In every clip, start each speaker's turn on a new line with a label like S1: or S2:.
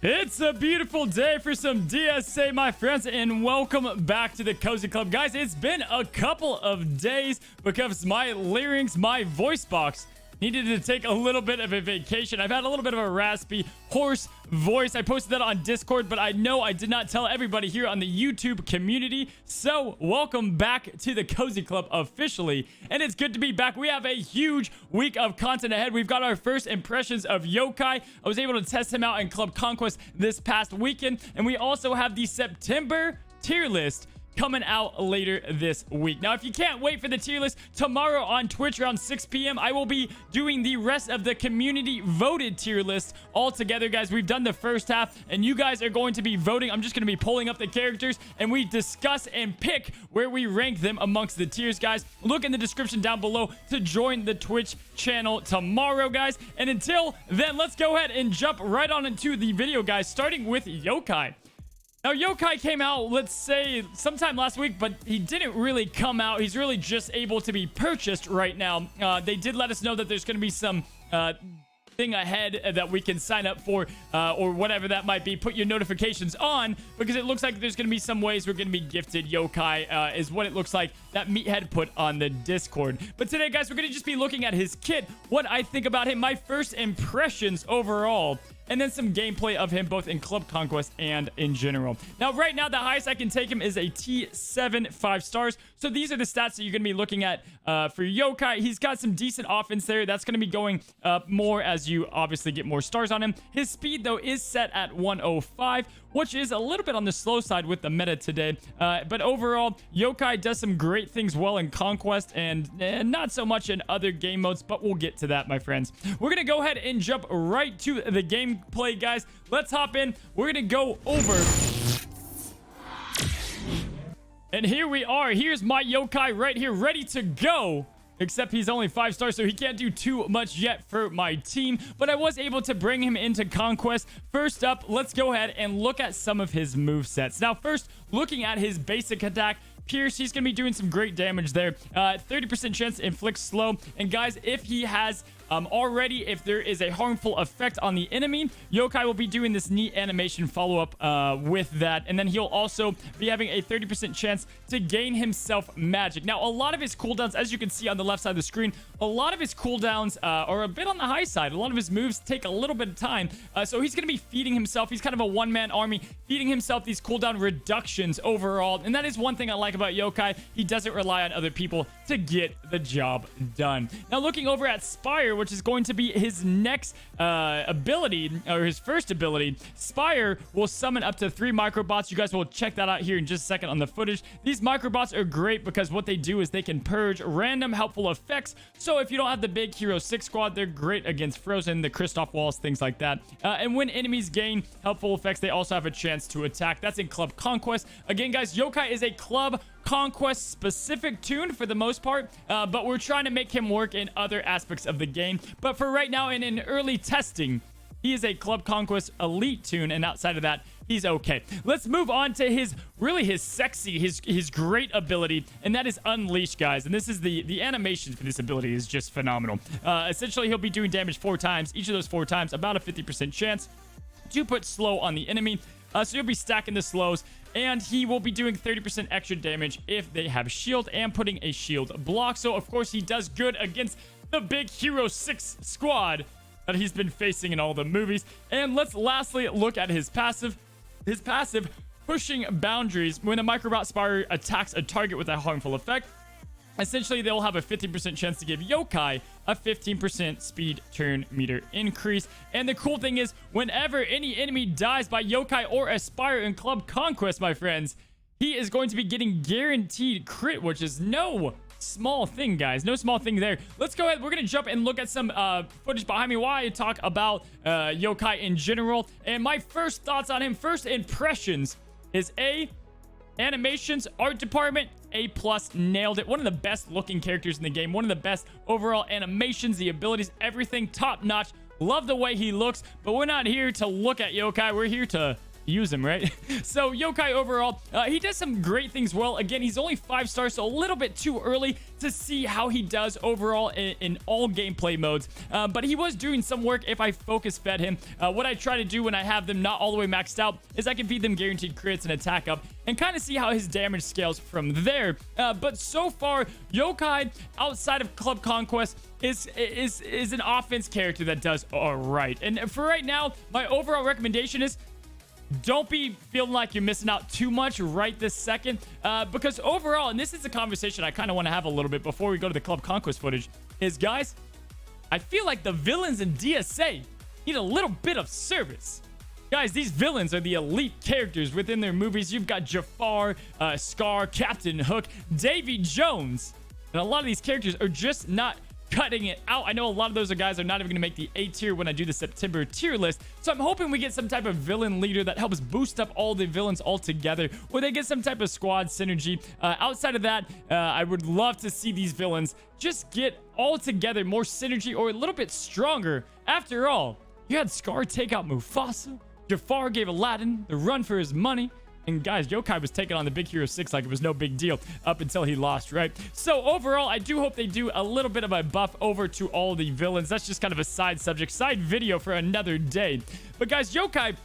S1: It's a beautiful day for some DSA, my friends, and welcome back to the Cozy Club. Guys, it's been a couple of days because my larynx, my voice box, needed to take a little bit of a vacation. I've had a little bit of a raspy, hoarse voice. I posted that on Discord, but I know I did not tell everybody here on the YouTube community. So, welcome back to the Cozy Club officially. And it's good to be back. We have a huge week of content ahead. We've got our first impressions of Yokai. I was able to test him out in Club Conquest this past weekend. And we also have the September tier list coming out later this week. Now, if you can't wait for the tier list, tomorrow on Twitch around 6 p.m., I will be doing the rest of the community voted tier list all together, guys. We've done the first half, and you guys are going to be voting. I'm just going to be pulling up the characters, and we discuss and pick where we rank them amongst the tiers, guys. Look in the description down below to join the Twitch channel tomorrow, guys. And until then, let's go ahead and jump right on into the video, guys, starting with Yokai. Now, Yokai came out, let's say, sometime last week, but he didn't really come out. He's really just able to be purchased right now. They did let us know that there's going to be some thing ahead that we can sign up for or whatever that might be. Put your notifications on because it looks like there's going to be some ways we're going to be gifted Yokai is what it looks like that Meathead put on the Discord. But today, guys, we're going to just be looking at his kit, what I think about him, my first impressions overall, and then some gameplay of him both in Club Conquest and in general. Now, right now, the highest I can take him is a T7 5 stars. So these are the stats that you're going to be looking at for Yokai. He's got some decent offense there. That's going to be going up more as you obviously get more stars on him. His speed, though, is set at 105, which is a little bit on the slow side with the meta today. But overall, Yokai does some great things well in Conquest and not so much in other game modes, but we'll get to that, my friends. We're going to go ahead and jump right to the gameplay, guys. Let's hop in. We're going to go over. And here we are. Here's my Yokai right here, ready to go. Except he's only 5 stars, so he can't do too much yet for my team. But I was able to bring him into Conquest. First up, let's go ahead and look at some of his movesets. Now, first, looking at his basic attack, Pierce, he's going to be doing some great damage there. 30% chance to inflict slow. And guys, if he has already, if there is a harmful effect on the enemy, Yokai will be doing this neat animation follow-up with that. And then he'll also be having a 30% chance to gain himself magic. Now, a lot of his cooldowns, as you can see on the left side of the screen, a lot of his cooldowns are a bit on the high side. A lot of his moves take a little bit of time. So he's going to be feeding himself. He's kind of a one-man army, feeding himself these cooldown reductions overall. And that is one thing I like about Yokai. He doesn't rely on other people to get the job done. Now, looking over at Spire, which is going to be his next ability, or his first ability, Spire will summon up to 3 microbots. You guys will check that out here in just a second on the footage. These microbots are great because what they do is they can purge random helpful effects. So if you don't have the big Hero 6 squad, they're great against Frozen, the Kristoff walls, things like that. And when enemies gain helpful effects, they also have a chance to attack. That's in Club Conquest. Again, guys, Yokai is a Club Conquest specific tune for the most part, but we're trying to make him work in other aspects of the game. But for right now, and in early testing, he is a Club Conquest elite tune, and outside of that, he's okay. Let's move on to his sexy, his great ability, and that is Unleash, guys. And this is the animation for this ability is just phenomenal. Essentially, he'll be doing damage 4 times. Each of those 4 times, about a 50% chance to put slow on the enemy. So you'll be stacking the slows, and he will be doing 30% extra damage if they have shield and putting a shield block. So, of course, he does good against the big Hero 6 squad that he's been facing in all the movies. And let's lastly look at his passive. His passive, pushing boundaries. When a microbot Spire attacks a target with a harmful effect, essentially, they'll have a 50% chance to give Yokai a 15% speed turn meter increase. And the cool thing is, whenever any enemy dies by Yokai or Aspire in Club Conquest, my friends, he is going to be getting guaranteed crit, which is no small thing, guys. No small thing there. Let's go ahead. We're going to jump and look at some footage behind me while I talk about Yokai in general. And my first thoughts on him, first impressions, is animations, art department, A+, nailed it. One of the best looking characters in the game. One of the best overall animations, the abilities, everything top notch. Love the way he looks, but we're not here to look at Yokai. We're here to use him, right? So Yokai overall, he does some great things well. Again, he's only 5 stars, so a little bit too early to see how he does overall in all gameplay modes. But he was doing some work if I focus fed him. What I try to do when I have them not all the way maxed out is I can feed them guaranteed crits and attack up and kind of see how his damage scales from there. But so far, Yokai, outside of Club Conquest, is an offense character that does all right. And for right now, my overall recommendation is don't be feeling like you're missing out too much right this second, because overall, and this is a conversation I kind of want to have a little bit before we go to the Club Conquest footage, is guys, I feel like the villains in DSA need a little bit of service. Guys, these villains are the elite characters within their movies. You've got Jafar, Scar, Captain Hook, Davy Jones, and a lot of these characters are just not cutting it out. I know a lot of those guys are not even going to make the A tier when I do the September tier list. So I'm hoping we get some type of villain leader that helps boost up all the villains all together, or they get some type of squad synergy. Outside of that, I would love to see these villains just get all together, more synergy, or a little bit stronger. After all, you had Scar take out Mufasa. Jafar gave Aladdin the run for his money. And guys, Yokai was taking on the Big Hero 6 like it was no big deal up until he lost, right? So overall, I do hope they do a little bit of a buff over to all the villains. That's just kind of a side subject, side video for another day. But guys, Yokai,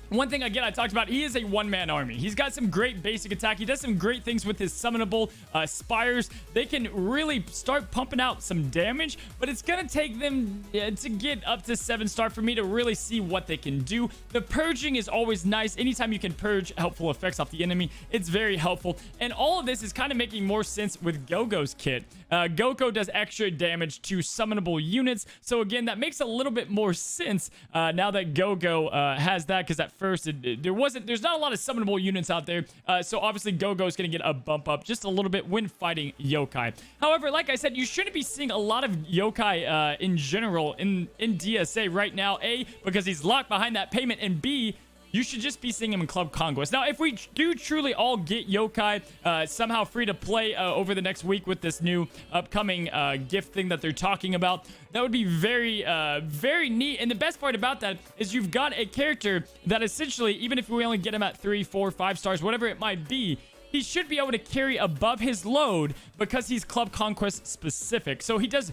S1: one thing, again, I talked about, he is a one-man army. He's got some great basic attack. He does some great things with his summonable spires. They can really start pumping out some damage, but it's going to take them to get up to 7-star for me to really see what they can do. The purging is always nice. Anytime you can purge helpful effects off the enemy, it's very helpful. And all of this is kind of making more sense with Gogo's kit. Goku does extra damage to summonable units. So again, that makes a little bit more sense now that Gogo has that, because at first there's not a lot of summonable units out there. So obviously Gogo is going to get a bump up just a little bit when fighting Yokai. However, like I said, you shouldn't be seeing a lot of Yokai in general in DSA right now. A, because he's locked behind that payment, and B, you should just be seeing him in Club Conquest. Now, if we do truly all get Yokai somehow free to play over the next week with this new upcoming gift thing that they're talking about, that would be very, very neat. And the best part about that is you've got a character that essentially, even if we only get him at 3, 4, 5 stars, whatever it might be, he should be able to carry above his load because he's Club Conquest specific. So he does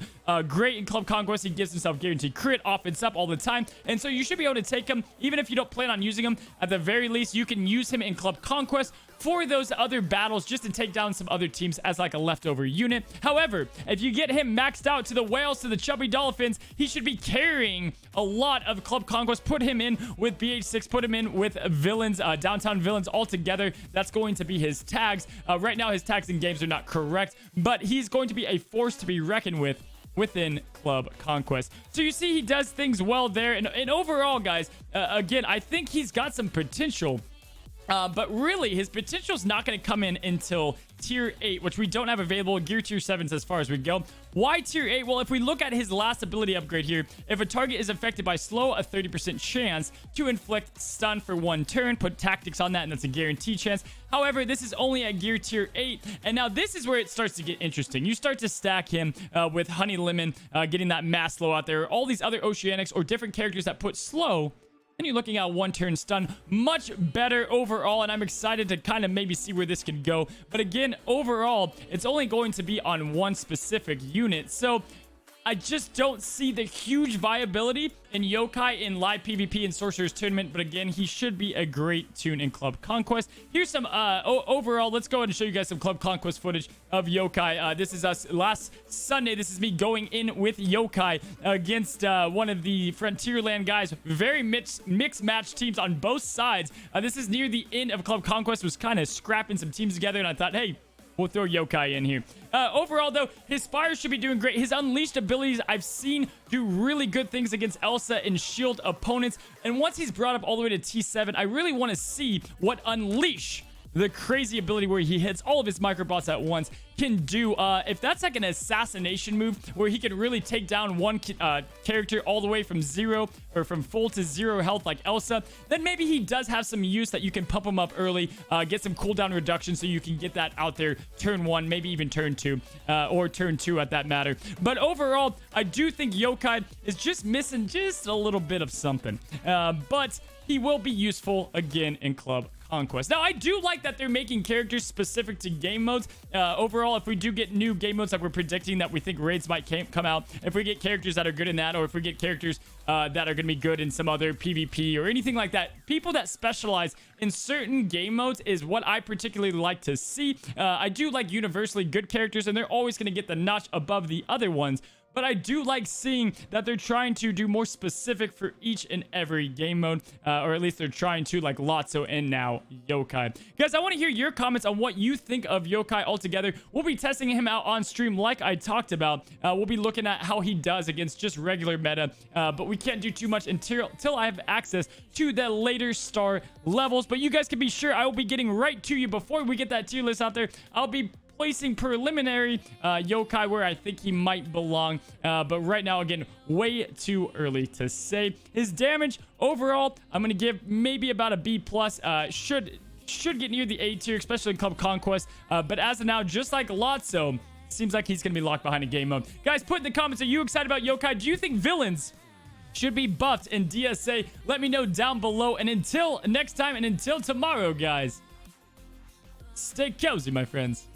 S1: great in Club Conquest. He gives himself guaranteed crit, offense up all the time. And so you should be able to take him, even if you don't plan on using him. At the very least, you can use him in Club Conquest for those other battles just to take down some other teams as like a leftover unit. However, if you get him maxed out to the whales, to the chubby dolphins, he should be carrying a lot of Club Conquest. Put him in with BH6, put him in with villains, downtown villains all together. That's going to be his tags. Right now, his tags in games are not correct, but he's going to be a force to be reckoned with within Club Conquest. So you see he does things well there. And overall, guys, again, I think he's got some potential. But really, his potential is not going to come in until tier 8, which we don't have available. Gear tier 7s as far as we go. Why tier 8? Well, if we look at his last ability upgrade here, if a target is affected by slow, a 30% chance to inflict stun for 1 turn. Put tactics on that, and that's a guaranteed chance. However, this is only at gear tier 8. And now this is where it starts to get interesting. You start to stack him with Honey Lemon, getting that mass slow out there. All these other Oceanics or different characters that put slow, and you're looking at 1 turn stun. Much better overall, and I'm excited to kind of maybe see where this can go. But again, overall, it's only going to be on 1 specific unit. So I just don't see the huge viability in Yokai in live PvP and Sorcerer's Tournament. But again, he should be a great tune in Club Conquest. Here's some overall. Let's go ahead and show you guys some Club Conquest footage of Yokai. This is us last Sunday. This is me going in with Yokai against one of the Frontierland guys. Very mixed match teams on both sides. This is near the end of Club Conquest. Was kind of scrapping some teams together, and I thought, hey, we'll throw Yokai in here. Overall, though, his Spire should be doing great. His Unleashed abilities I've seen do really good things against Elsa and shield opponents. And once he's brought up all the way to T7, I really want to see what Unleash the crazy ability where he hits all of his microbots at once can do. If that's like an assassination move where he can really take down one character all the way from zero or from full to zero health like Elsa, then maybe he does have some use that you can pump him up early, get some cooldown reduction so you can get that out there turn 1, maybe even turn 2, or turn 2 at that matter. But overall, I do think Yokai is just missing just a little bit of something. But he will be useful again in Club Conquest. Now, I do like that they're making characters specific to game modes. Overall, if we do get new game modes that we're predicting that we think raids might come out, if we get characters that are good in that, or if we get characters that are going to be good in some other PvP or anything like that, people that specialize in certain game modes is what I particularly like to see. I do like universally good characters, and they're always going to get the notch above the other ones. But I do like seeing that they're trying to do more specific for each and every game mode, or at least they're trying to, like Lotso and now Yokai. Guys, I want to hear your comments on what you think of Yokai altogether. We'll be testing him out on stream like I talked about. We'll be looking at how he does against just regular meta, but we can't do too much until I have access to the later star levels. But you guys can be sure I will be getting right to you before we get that tier list out there. I'll be placing preliminary Yokai where I think he might belong, but right now, again, way too early to say. His damage overall, I'm gonna give maybe about a B+. Should get near the A tier, especially in Club Conquest, but as of now, just like Lotso, seems like he's gonna be locked behind a game mode. Guys, put in the comments, are you excited about Yokai? Do you think villains should be buffed in DSA? Let me know down below, and until next time, and until tomorrow, guys, stay cozy, my friends.